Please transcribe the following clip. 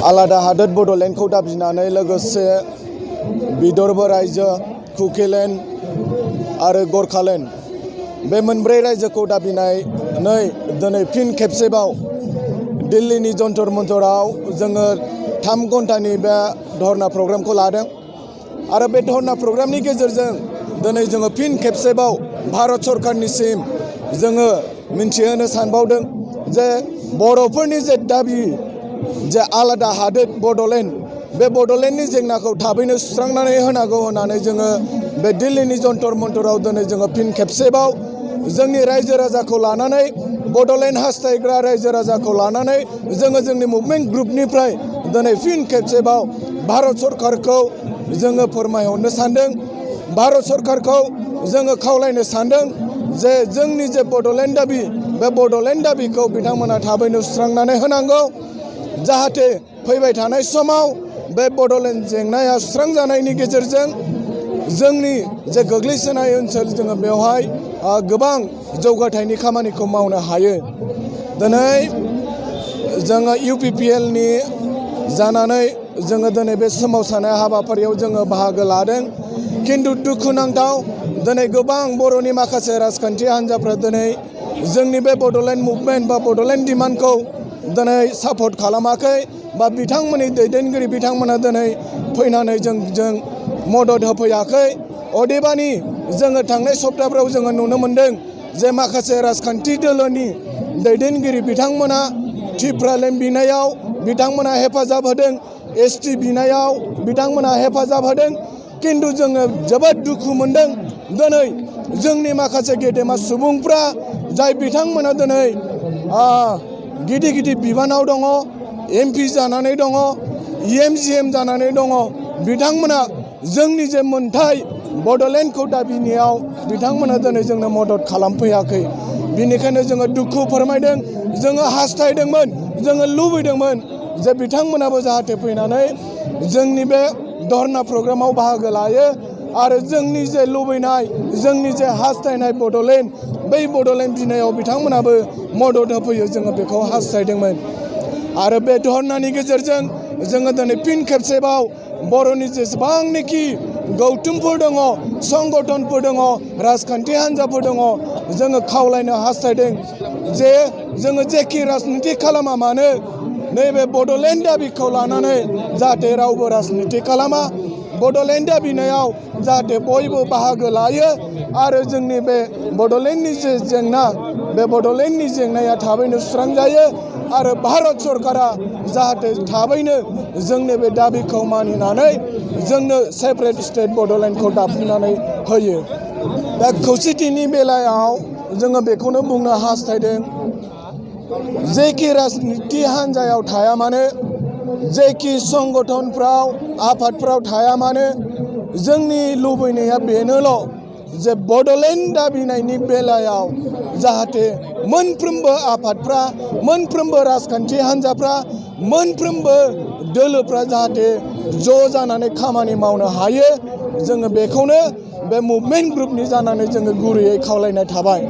आलादा हादोर बड'लेण्डखौ दाबिनानै लोगोसे विदर्भ रायजो कुकिलेण्ड आरो गरखालेण्ड बे मोनब्रै रायजोखौ दाबिनानै दिनै फिन खेबसेबाव दिल्लीनि जन्तर मन्तराव जोङो 3 घन्टानि बे धरना प्रग्रामखौ लादों आरो बे धरना प्रग्रामनि गेजेरजों दिनै जोङो फिन खेबसेबाव भारत सरकारनिसिम जोङो मिन्थिहोनो सानबावदों जे बर'फोरनि जे दाबि जे आलादा हादोर बड'लेण्ड बे बड'लेण्डनि जेंनाखौ थाबैनो सुस्रांनानै होनांगौ होननानै जोङो बे दिल्लीनि जन्तर मन्तराव दिनै जोङो फिन खेबसेबाव जोंनि रायजो राजाखौ लानानै बड'लेण्ड हास्थायग्रा रायजो राजाखौ लानानै जोङो जोंनि मुभमेन्ट ग्रुपनिफ्राय दिनै फिन खेबसेबाव भारत सरकारखौ जोङो फोरमायहरनो सानदों। भारत सरकारखौ जोङो खावलायनो सानदों जे जोंनि जे बड'लेण्ड दाबि बे बड'लेण्ड दाबिखौ बिथांमोना थाबैनो सुस्रांनानै होनांगौ जाहाथे फैबाय थानाय समाव बे बड'लेण्ड जेंनाया सुस्रांजानायनि गेजेरजों जोंनि जे गोग्लैसोनाय ओनसोल जोङो बेवहाय गोबां जौगाथायनि खामानिखौ मावनो हायो। दिनै जोङो UPPLनि जानानै जोङो दिनै बे सोमावसारनाय हाबाफारियाव जोङो बाहागो लादों खिन्थु दुखुनांथाव दिनै गोबां बर'नि माखासे राजखान्थि हान्जाफ्रा दिनै जोंनि बे बड'लेण्ड मुभमेन्ट बा बड'लेण्ड डिमान्डखौ दिनै सापर्ट खालामाखै बा बिथांमोननि दैदेनगिरि बिथांमोना दिनै फैनानै जोंजों मदद होफैयाखै। अदेबानि जोङो थांनाय सप्ताहफ्राव जोङो नुनो मोन्दों जे माखासे राजखान्थि दोलोनि दैदेनगिरि बिथांमोना टिप्रालेन्ड बिनायाव बिथांमोना हेफाजाब होदों, ST बिनायाव बिथांमोना हेफाजाब होदों खिन्थु जोङो जोबोद दुखु मोन्दों दिनै जोंनि माखासे गेदेमा सुबुंफ्रा जाय बिथांमोना दिनै गिदिर गिदिर बिबानाव दङ, MP जानानै दङ, EMGM जानानै दङ, बिथांमोना जोंनि जे मोन्थाय बड'लेण्डखौ दाबिनायाव बिथांमोना दिनै जोंनो मदद खालामफैयाखै। बिनिखायनो जोङो दुखु फोरमायदों, जोङो हास्थायदोंमोन, जोङो लुबैदोंमोन जे बिथांमोनाबो जाहाथे फैनानै जोंनि बे धरना प्रग्रामाव बाहागो लायो आरो जोंनि जे लुबैनाय जोंनि जे हास्थायनाय बड'लेण्ड बै बड'लेण्ड बिनायाव बिथांमोनाबो मदद होफैयो जोङो बेखौ हास्थायदोंमोन। आरो बे धरनानि गेजेरजों जोङो दिनै फिन खेबसेबाव बर'नि जेसेबांनाखि गौथुमफोर दङ, संगठनफोर दङ, राजखान्थि हान्जाफोर दङ, जोङो खावलायनो हास्थायदों जे जोङो जेखि राजनिति खालामा मानो नैबे बड'लेण्ड दाबिखौ लानानै जाहाथे रावबो राजनिति खालामा, बड'लेण्ड दाबिनायाव जाहाथे बयबो बाहागो लायो आरो जोंनि बे बड'लेण्डनि जे जेंना बे बड'लेण्डनि जेंनाया थाबैनो सुस्रांजायो आरो भारत सरकारा जाहाथे थाबैनो जोंनि बे दाबिखौ मानिनानै जोंनो सेपारेट स्टेट बड'लेण्डखौ दाफुंनानै होयो। दा खौसेथिनि बेलायाव जोङो बेखौनो बुंनो हास्थायदों जेखि राजनिति हान्जायाव थाया मानो, जेखि संगठनफ्राव आफादफ्राव थाया मानो, जोंनि लुबैनाया बेनोल' जे बड'लेण्ड दाबिनायनि बेलायाव जाहाथे मोनफ्रोमबो आफादफ्रा, मोनफ्रोमबो राजखान्थि हान्जाफ्रा, मोनफ्रोमबो दोलोफ्रा जाहाथे ज' जानानै खामानि मावनो हायो। जोङो बेखौनो बे मुभमेन्ट ग्रुपनि जानानै जोङो गुरैयै खावलायनाय थाबाय।